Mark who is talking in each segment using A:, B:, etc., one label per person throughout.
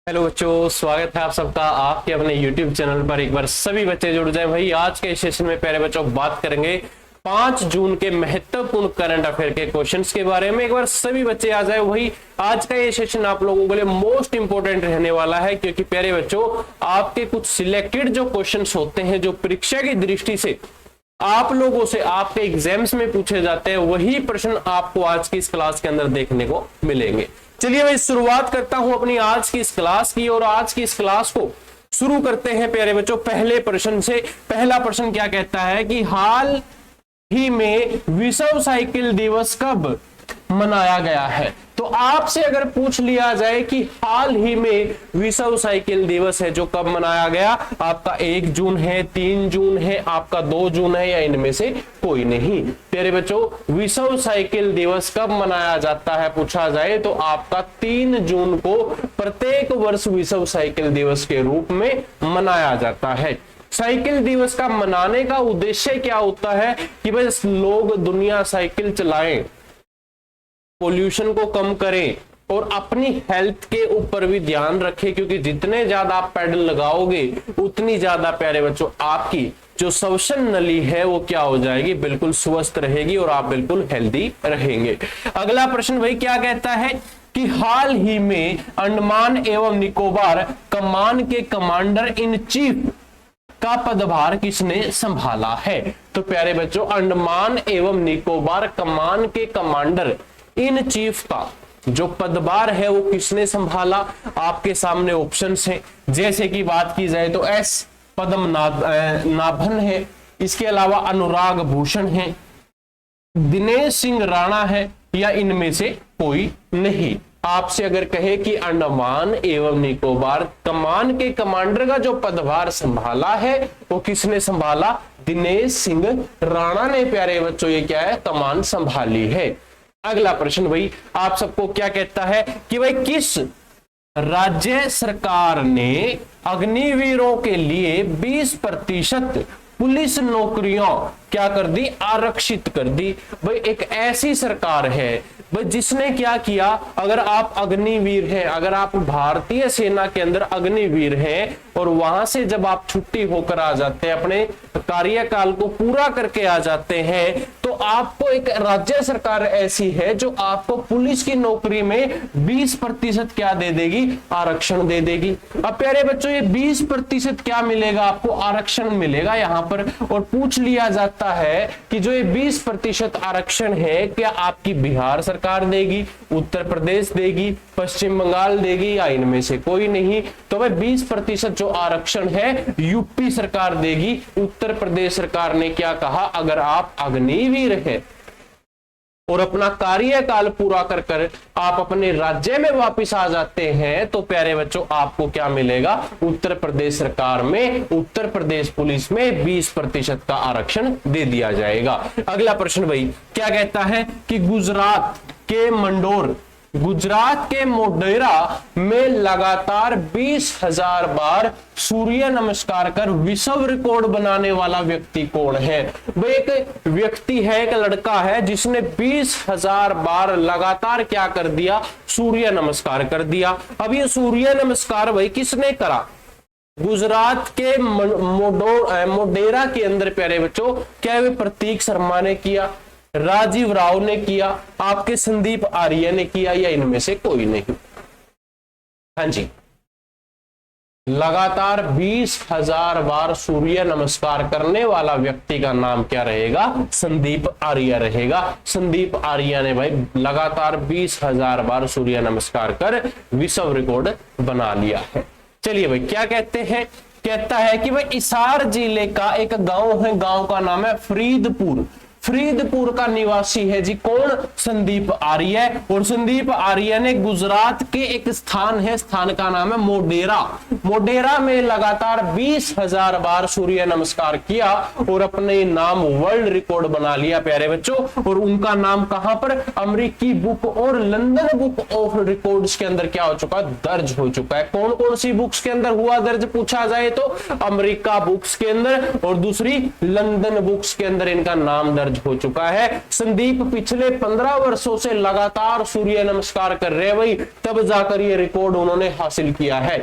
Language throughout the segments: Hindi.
A: हेलो बच्चों, स्वागत है आप सबका आपके अपने YouTube चैनल पर। एक बार सभी बच्चे जुड़ जाएं भाई। आज के सेशन में प्यारे बच्चों बात करेंगे 5 जून के महत्वपूर्ण करंट अफेयर के क्वेश्चंस के बारे में। एक बार सभी बच्चे आ जाए वही। आज का ये सेशन आप लोगों के लिए मोस्ट इंपोर्टेंट रहने वाला है, क्योंकि प्यारे बच्चों आपके कुछ सिलेक्टेड जो क्वेश्चंस होते हैं जो परीक्षा की दृष्टि से आप लोगों से आपके एग्जाम्स में पूछे जाते हैं, वही प्रश्न आपको आज की इस क्लास के अंदर देखने को मिलेंगे। चलिए मैं शुरुआत करता हूं अपनी आज की इस क्लास की, और आज की इस क्लास को शुरू करते हैं प्यारे बच्चों पहले प्रश्न से। पहला प्रश्न क्या कहता है कि हाल ही में विश्व साइकिल दिवस कब मनाया गया है। तो आपसे अगर पूछ लिया जाए कि हाल ही में विश्व साइकिल दिवस है जो कब मनाया गया, आपका 1 जून है, 3 जून है, आपका 2 जून है, या इनमें से कोई नहीं। प्यारे बच्चों विश्व साइकिल दिवस कब मनाया जाता है पूछा जाए तो आपका 3 जून को प्रत्येक वर्ष विश्व साइकिल दिवस के रूप में मनाया जाता है। साइकिल दिवस का मनाने का उद्देश्य क्या होता है कि बस लोग दुनिया साइकिल चलाएं, पोल्यूशन को कम करें और अपनी हेल्थ के ऊपर भी ध्यान रखें, क्योंकि जितने ज्यादा आप पैडल लगाओगे उतनी ज्यादा प्यारे बच्चों आपकी जो श्वसन नली है वो क्या हो जाएगी, बिल्कुल स्वस्थ रहेगी और आप बिल्कुल हेल्दी रहेंगे। अगला प्रश्न भाई क्या कहता है कि हाल ही में अंडमान एवं निकोबार कमान के कमांडर इन चीफ का पदभार किसने संभाला है। तो प्यारे बच्चों अंडमान एवं निकोबार कमान के कमांडर इन चीफ का जो पदभार है वो किसने संभाला। आपके सामने ऑप्शंस हैं, जैसे कि बात की जाए तो एस पद्मनाभन है, इसके अलावा अनुराग भूषण है, दिनेश सिंह राणा है, या इनमें से कोई नहीं। आपसे अगर कहे कि अंडमान एवं निकोबार कमान के कमांडर का जो पदभार संभाला है वो किसने संभाला, दिनेश सिंह राणा ने प्यारे बच्चों ये क्या है, कमान संभाली है। अगला प्रश्न भाई आप सबको क्या कहता है कि भाई किस राज्य सरकार ने अग्निवीरों के लिए 20% पुलिस नौकरियां क्या कर दी, आरक्षित कर दी। भाई एक ऐसी सरकार है भाई जिसने क्या किया, अगर आप अग्निवीर हैं, अगर आप भारतीय सेना के अंदर अग्निवीर हैं और वहां से जब आप छुट्टी होकर आ जाते हैं, अपने कार्यकाल को पूरा करके आ जाते हैं, तो आपको एक राज्य सरकार ऐसी है जो आपको पुलिस की नौकरी में 20% क्या दे देगी, आरक्षण दे देगी। अब प्यारे बच्चों ये 20% क्या मिलेगा आपको, आरक्षण मिलेगा यहाँ पर। और पूछ लिया जाता है कि जो ये 20% आरक्षण है क्या आपकी बिहार सरकार देगी, उत्तर प्रदेश देगी, पश्चिम बंगाल देगी, या इनमें से कोई नहीं। तो भाई 20% जो आरक्षण है यूपी सरकार देगी। उत्तर प्रदेश सरकार ने क्या कहा, अगर आप अग्निवीर हैं और अपना कार्यकाल पूरा कर कर आप अपने राज्य में वापस आ जाते हैं तो प्यारे बच्चों आपको क्या मिलेगा, उत्तर प्रदेश सरकार में, उत्तर प्रदेश पुलिस में 20% का आरक्षण दे दिया जाएगा। अगला प्रश्न भाई क्या कहता है कि गुजरात के मोढेरा में लगातार 20,000 बार सूर्य नमस्कार कर विश्व रिकॉर्ड बनाने वाला व्यक्ति कौन है। भाई एक व्यक्ति है, एक लड़का है जिसने 20,000 बार लगातार क्या कर दिया, सूर्य नमस्कार कर दिया। अब ये सूर्य नमस्कार भाई किसने करा, गुजरात के मोढेरा के अंदर प्यारे बच्चों क्या वे प्रतीक शर्मा ने किया, राजीव राव ने किया, आपके संदीप आर्य ने किया, या इनमें से कोई नहीं। हाँ जी, लगातार 20,000 बार सूर्य नमस्कार करने वाला व्यक्ति का नाम क्या रहेगा, संदीप आर्य रहेगा। संदीप आर्य ने भाई लगातार 20,000 बार सूर्य नमस्कार कर विश्व रिकॉर्ड बना लिया है। चलिए भाई क्या कहते हैं, कहता है कि भाई हिसार जिले का एक गांव है, गांव का नाम है फरीदपुर। फरीदपुर का निवासी है जी कौन, संदीप आर्य। और संदीप आर्य ने गुजरात के एक स्थान है, स्थान का नाम है मोढेरा। मोढेरा में लगातार 20,000 बार सूर्य नमस्कार किया और अपने नाम वर्ल्ड रिकॉर्ड बना लिया प्यारे बच्चों। और उनका नाम कहां पर, अमेरिकी बुक और लंदन बुक ऑफ रिकॉर्ड्स के अंदर क्या हो चुका, दर्ज हो चुका है। कौन कौन सी बुक्स के अंदर हुआ दर्ज पूछा जाए तो अमेरिका बुक्स के अंदर और दूसरी लंदन बुक्स के अंदर इनका नाम दर्ज दर्ज हो चुका है। संदीप पिछले 15 वर्षों से लगातार सूर्य नमस्कार कर रहे हैं भाई, तब जाकर ये रिकॉर्ड उन्होंने हासिल किया है।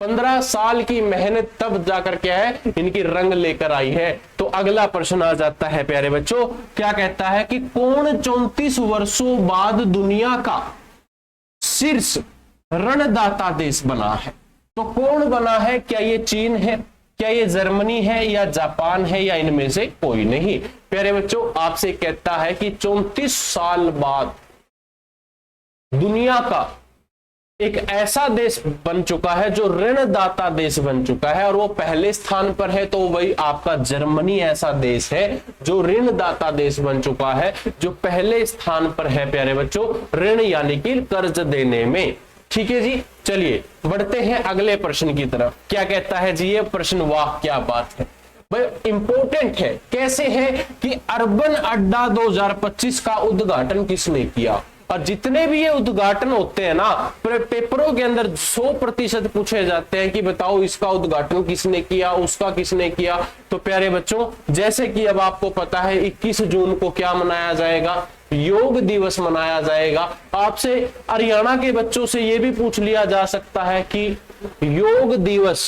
A: 15 साल की मेहनत तब जाकर क्या है, इनकी रंग लेकर आई है। तो अगला प्रश्न आ जाता है प्यारे बच्चों, क्या कहता है कि कौन 34 वर्षों बाद दुनिया का शीर्ष ऋणदाता देश बना है? तो कौन बना है? क्या ये चीन है, क्या ये जर्मनी है, या जापान है, या इनमें से कोई नहीं? प्यारे बच्चों, आपसे कहता है कि 34 साल बाद दुनिया का एक ऐसा देश बन चुका है जो ऋणदाता देश बन चुका है, और वो पहले स्थान पर है। तो वही आपका जर्मनी ऐसा देश है जो ऋणदाता देश बन चुका है, जो पहले स्थान पर है प्यारे बच्चों, ऋण यानी कि कर्ज देने में। ठीक है जी, चलिए बढ़ते हैं अगले प्रश्न की तरफ। क्या कहता है जी ये प्रश्न? वाह क्या बात है भाई, इंपॉर्टेंट है। कैसे है कि अर्बन अड्डा 2025 का उद्घाटन किसने किया? और जितने भी ये उद्घाटन होते हैं ना, पेपरों के अंदर 100% पूछे जाते हैं कि बताओ इसका उद्घाटन किसने किया, उसका किसने किया। तो प्यारे बच्चों, जैसे कि अब आपको पता है 21 जून को क्या मनाया जाएगा? योग दिवस मनाया जाएगा। आपसे हरियाणा के बच्चों से यह भी पूछ लिया जा सकता है कि योग दिवस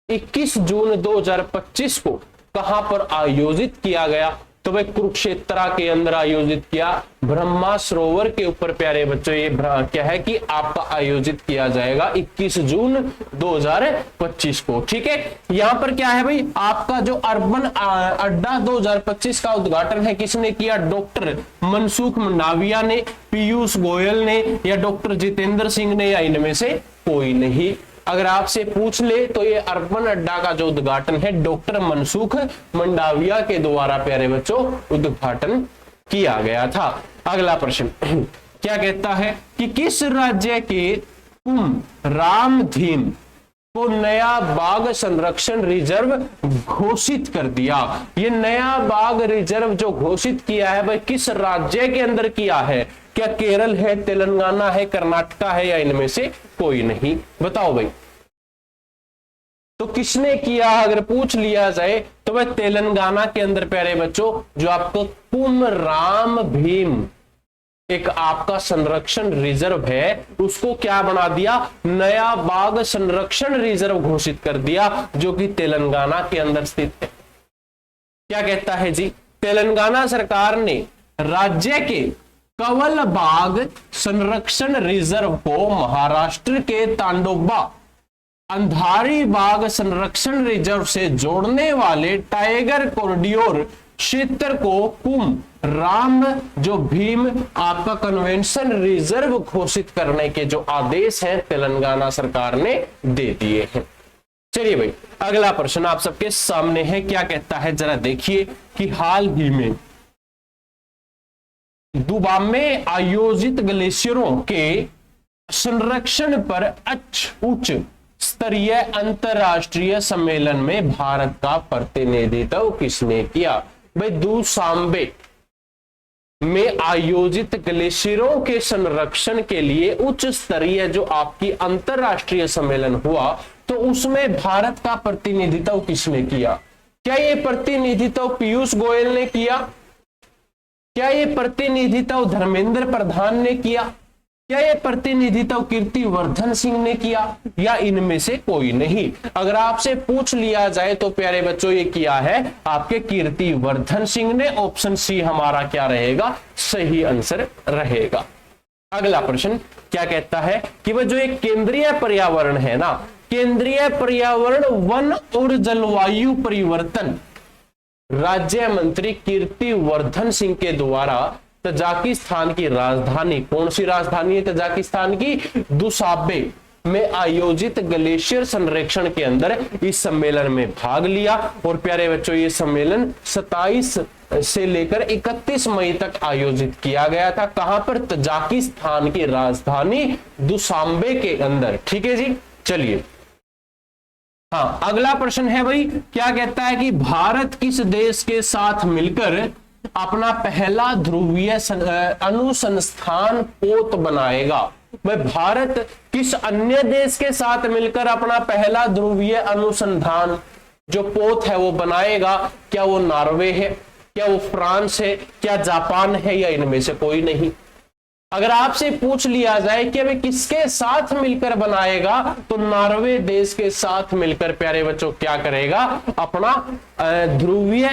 A: 21 जून 2025 को कहां पर आयोजित किया गया? तो भाई कुरुक्षेत्र के अंदर आयोजित किया, ब्रह्मा सरोवर के ऊपर प्यारे बच्चों ये क्या है कि आपका आयोजित किया जाएगा 21 जून 2025 को। ठीक है, यहां पर क्या है भाई, आपका जो अर्बन अड्डा 2025 का उद्घाटन है किसने किया? डॉक्टर मनसुख मंडाविया ने, पीयूष गोयल ने, या डॉक्टर जितेंद्र सिंह ने, या इनमें से कोई नहीं? अगर आपसे पूछ ले तो ये अर्बन अड्डा का जो उद्घाटन है डॉक्टर मनसुख मंडाविया के द्वारा प्यारे बच्चों उद्घाटन किया गया था। अगला प्रश्न क्या कहता है कि किस राज्य के रामधीम को नया बाघ संरक्षण रिजर्व घोषित कर दिया? ये नया बाघ रिजर्व जो घोषित किया है भाई किस राज्य के अंदर किया है? क्या केरल है, तेलंगाना है, कर्नाटका है, या इनमें से कोई नहीं? बताओ भाई। तो किसने किया अगर पूछ लिया जाए तो वह तेलंगाना के अंदर प्यारे बच्चों जो आपको कुमराम भीम एक आपका संरक्षण रिजर्व है, उसको क्या बना दिया? नया बाघ संरक्षण रिजर्व घोषित कर दिया, जो कि तेलंगाना के अंदर स्थित है। क्या कहता है जी? तेलंगाना सरकार ने राज्य के कंवल बाघ संरक्षण रिजर्व को महाराष्ट्र के तांडोबा अंधारी बाघ संरक्षण रिजर्व से जोड़ने वाले टाइगर कॉरिडोर क्षेत्र को कुमराम जो भीम आपका कन्वेंशन रिजर्व घोषित करने के जो आदेश हैं तेलंगाना सरकार ने दे दिए हैं। चलिए भाई, अगला प्रश्न आप सबके सामने है। क्या कहता है जरा देखिए कि हाल ही में दुबाम में आयोजित ग्लेशियरों के संरक्षण पर उच्च स्तरीय अंतरराष्ट्रीय सम्मेलन में भारत का प्रतिनिधित्व किसने किया? भाई दुशांबे में आयोजित ग्लेशियरों के संरक्षण के लिए उच्च स्तरीय जो आपकी अंतरराष्ट्रीय सम्मेलन हुआ, तो उसमें भारत का प्रतिनिधित्व किसने किया? क्या ये प्रतिनिधित्व पीयूष गोयल ने किया? क्या ये प्रतिनिधित्व धर्मेंद्र प्रधान ने किया? क्या ये प्रतिनिधित्व कीर्तिवर्धन सिंह ने किया? या इनमें से कोई नहीं? अगर आपसे पूछ लिया जाए तो प्यारे बच्चों ये किया है आपके कीर्तिवर्धन सिंह ने। ऑप्शन सी हमारा क्या रहेगा? सही आंसर रहेगा। अगला प्रश्न क्या कहता है कि वह जो एक केंद्रीय पर्यावरण है ना, केंद्रीय पर्यावरण वन और जलवायु परिवर्तन राज्य मंत्री कीर्तिवर्धन सिंह के द्वारा तजाकिस्तान की राजधानी, कौन सी राजधानी है तजाकिस्तान की? दुशांबे में आयोजित ग्लेशियर संरक्षण के अंदर इस सम्मेलन में भाग लिया। और प्यारे बच्चों ये सम्मेलन 27 से लेकर 31 मई तक आयोजित किया गया था। कहां पर? तजाकिस्तान की राजधानी दुशांबे के अंदर। ठीक है जी, चलिए हाँ, अगला प्रश्न है भाई, क्या कहता है कि भारत किस देश के साथ मिलकर अपना पहला ध्रुवीय अनुसंधान पोत बनाएगा? भाई भारत किस अन्य देश के साथ मिलकर अपना पहला ध्रुवीय अनुसंधान जो पोत है वो बनाएगा? क्या वो नॉर्वे है, क्या वो फ्रांस है, क्या जापान है, या इनमें से कोई नहीं। अगर आपसे पूछ लिया जाए कि अभी किसके साथ मिलकर बनाएगा, तो नॉर्वे देश के साथ मिलकर प्यारे बच्चों क्या करेगा, अपना ध्रुवीय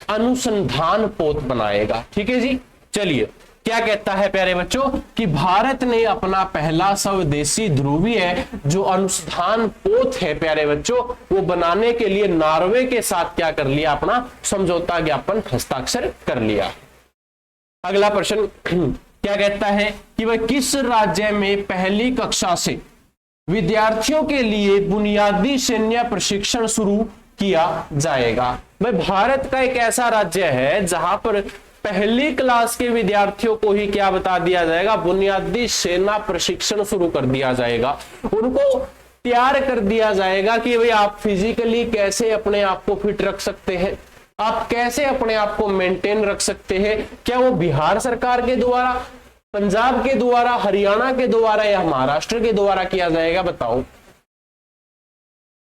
A: अनुसंधान पोत बनाएगा। ठीक है जी। चलिए क्या कहता है प्यारे बच्चों कि भारत ने अपना पहला स्वदेशी ध्रुवीय जो अनुसंधान पोत है प्यारे बच्चों, वो बनाने के लिए नॉर्वे के साथ क्या कर लिया, अपना समझौता ज्ञापन हस्ताक्षर कर लिया। अगला प्रश्न क्या कहता है कि वह किस राज्य में पहली कक्षा से विद्यार्थियों के लिए बुनियादी सैन्य प्रशिक्षण शुरू किया जाएगा। भाई भारत का एक ऐसा राज्य है जहां पर पहली क्लास के विद्यार्थियों को ही क्या बता दिया जाएगा, बुनियादी सेना प्रशिक्षण शुरू कर दिया जाएगा। उनको तैयार कर दिया जाएगा कि भाई आप फिजिकली कैसे अपने आप को फिट रख सकते हैं, आप कैसे अपने आप को मेंटेन रख सकते हैं। क्या वो बिहार सरकार के द्वारा, पंजाब के द्वारा, हरियाणा के द्वारा या महाराष्ट्र के द्वारा किया जाएगा, बताओ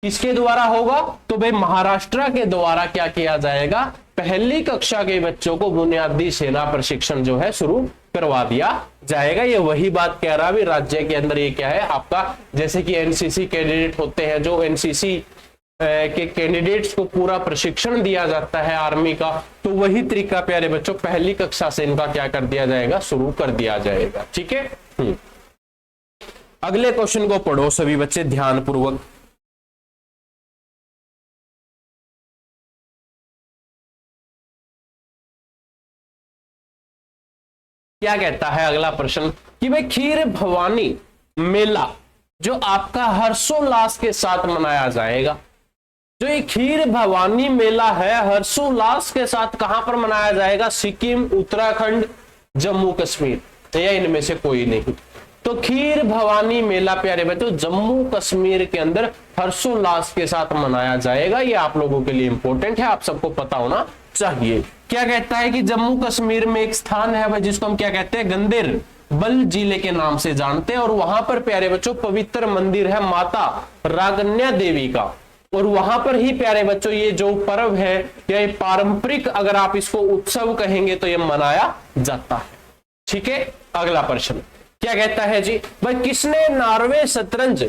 A: किसके द्वारा होगा, तो भाई महाराष्ट्र के द्वारा क्या किया जाएगा, पहली कक्षा के बच्चों को बुनियादी सेना प्रशिक्षण जो है शुरू करवा दिया जाएगा। ये वही बात कह रहा है, राज्य के अंदर ये क्या है आपका, जैसे कि एनसीसी कैंडिडेट होते हैं, जो एनसीसी के कैंडिडेट्स को पूरा प्रशिक्षण दिया जाता है आर्मी का, तो वही तरीका प्यारे बच्चों पहली कक्षा से इनका क्या कर दिया जाएगा, शुरू कर दिया जाएगा। ठीक है। अगले क्वेश्चन को पढ़ो सभी बच्चे ध्यानपूर्वक। क्या कहता है अगला प्रश्न कि भाई खीर भवानी मेला जो आपका हर्षोल्लास के साथ मनाया जाएगा, जो ये खीर भवानी मेला है हर्षोल्लास के साथ कहां पर मनाया जाएगा, सिक्किम, उत्तराखंड, जम्मू कश्मीर, या इनमें से कोई नहीं। तो खीर भवानी मेला प्यारे बच्चों जम्मू कश्मीर के अंदर हर्षोल्लास के साथ मनाया जाएगा। ये आप लोगों के लिए इंपॉर्टेंट है, आप सबको पता होना चाहिए। क्या कहता है कि जम्मू कश्मीर में एक स्थान है जिसको हम क्या कहते हैं, गंदेर बल जिले के नाम से जानते हैं, और वहां पर प्यारे बच्चों पवित्र मंदिर है माता रागन्या देवी का, और वहां पर ही प्यारे बच्चों ये जो पर्व है या ये पारंपरिक, अगर आप इसको उत्सव कहेंगे तो ये मनाया जाता है। ठीक है। अगला प्रश्न क्या कहता है जी, भाई किसने नॉर्वे शतरंज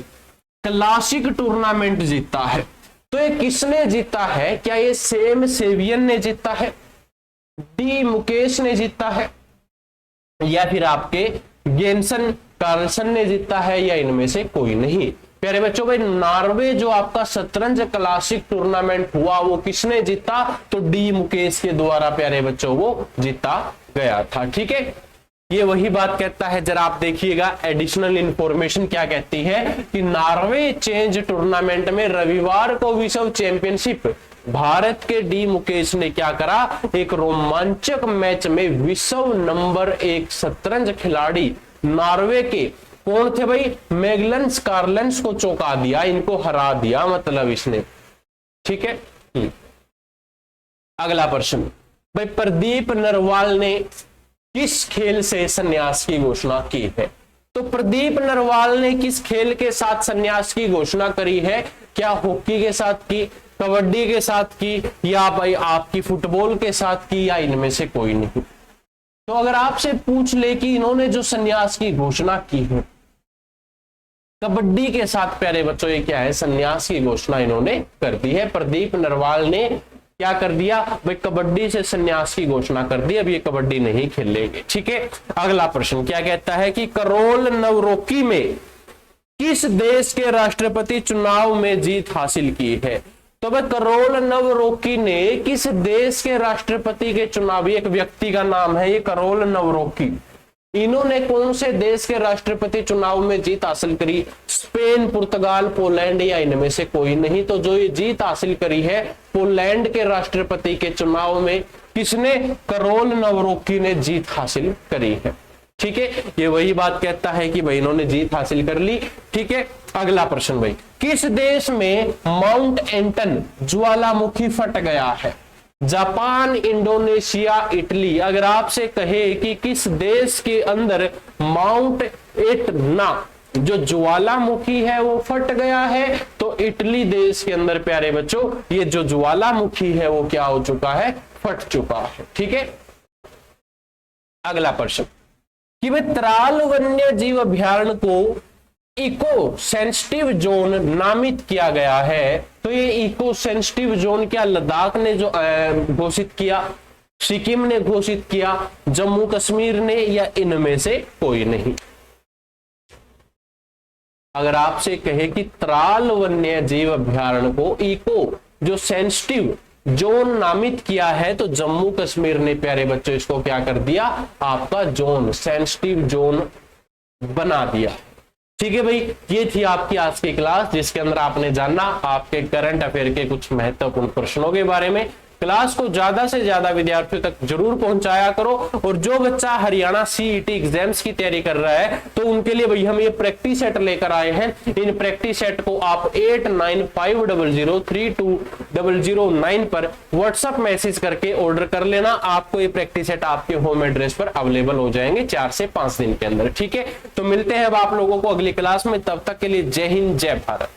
A: क्लासिक टूर्नामेंट जीता है, तो ये किसने जीता है, क्या ये सेम सेवियन ने जीता है, डी मुकेश ने जीता है, या फिर आपके गेंसन कार्लसन ने जीता है, या इनमें से कोई नहीं। प्यारे बच्चों भाई नॉर्वे जो आपका शतरंज क्लासिक टूर्नामेंट हुआ वो किसने जीता, तो डी मुकेश के द्वारा प्यारे बच्चों वो जीता गया था। ठीक है। ये वही बात कहता है, जरा आप देखिएगा एडिशनल इंफॉर्मेशन क्या कहती है कि नॉर्वे चेंज टूर्नामेंट में रविवार को विश्व चैंपियनशिप भारत के डी मुकेश ने क्या करा, एक रोमांचक मैच में विश्व नंबर 1 शतरंज खिलाड़ी नॉर्वे के कौन थे भाई, मैग्नस कार्लसन को चौंका दिया, इनको हरा दिया मतलब इसने। ठीक है। अगला प्रश्न भाई प्रदीप नरवाल ने किस खेल से संन्यास की घोषणा की है, तो प्रदीप नरवाल ने किस खेल के साथ संन्यास की घोषणा करी है, क्या हॉकी के साथ की, कबड्डी के साथ की, या भाई आपकी फुटबॉल के साथ की, या इनमें से कोई नहीं। तो अगर आपसे पूछ ले कि इन्होंने जो संन्यास की घोषणा की है कबड्डी के साथ प्यारे बच्चों, ये क्या है, संन्यास की घोषणा इन्होंने कर दी है। प्रदीप नरवाल ने क्या कर दिया भाई, कबड्डी से संन्यास की घोषणा कर दी, अब ये कबड्डी नहीं खेलेंगे। ठीक है। अगला प्रश्न क्या कहता है कि करोल नवरोकी में किस देश के राष्ट्रपति चुनाव में जीत हासिल की है, तो भाई करोल नवरोकी ने किस देश के राष्ट्रपति के चुनाव, एक व्यक्ति का नाम है ये करोल नवरोकी, इन्होंने कौन से देश के राष्ट्रपति चुनाव में जीत हासिल करी, स्पेन, पुर्तगाल, पोलैंड, या इनमें से कोई नहीं। तो जो ये जीत हासिल करी है पोलैंड के राष्ट्रपति के चुनाव में किसने, करोल नवरोकी ने जीत हासिल करी है। ठीक है। ये वही बात कहता है कि भाई इन्होंने जीत हासिल कर ली। ठीक है। अगला प्रश्न भाई किस देश में माउंट एंटन ज्वालामुखी फट गया है, जापान, इंडोनेशिया, इटली। अगर आपसे कहे कि किस देश के अंदर माउंट एटना जो ज्वालामुखी है वो फट गया है, तो इटली देश के अंदर प्यारे बच्चों ये जो ज्वालामुखी है वो क्या हो चुका है, फट चुका है। ठीक है, अगला प्रश्न कि भाई त्राल वन्य जीव अभ्यारण्य को इको सेंसिटिव जोन नामित किया गया है। तो ये इको सेंसिटिव जोन क्या लद्दाख ने जो घोषित किया, सिक्किम ने घोषित किया, जम्मू कश्मीर ने, या इनमें से कोई नहीं? अगर आपसे कहे कि त्राल वन्य जीव अभ्यारण्य को इको जो सेंसिटिव जोन नामित किया है, तो जम्मू कश्मीर ने प्यारे बच्चों इसको क्या कर दिया, आपका जोन सेंसिटिव जोन बना दिया। ठीक है भाई, ये थी आपकी आज की क्लास जिसके अंदर आपने जाना आपके करंट अफेयर के कुछ महत्वपूर्ण प्रश्नों के बारे में। क्लास को ज्यादा से ज्यादा विद्यार्थियों तक जरूर पहुंचाया करो। और जो बच्चा हरियाणा सीईटी एग्जाम्स की तैयारी कर रहा है तो उनके लिए भाई हम ये प्रैक्टिस सेट लेकर आए हैं। इन प्रैक्टिस सेट को आप 8950032009 पर व्हाट्सएप मैसेज करके ऑर्डर कर लेना। आपको ये प्रैक्टिस सेट आपके होम एड्रेस पर अवेलेबल हो जाएंगे 4 से 5 दिन के अंदर। ठीक है, तो मिलते हैं अब आप लोगों को अगली क्लास में, तब तक के लिए जय हिंद जय भारत।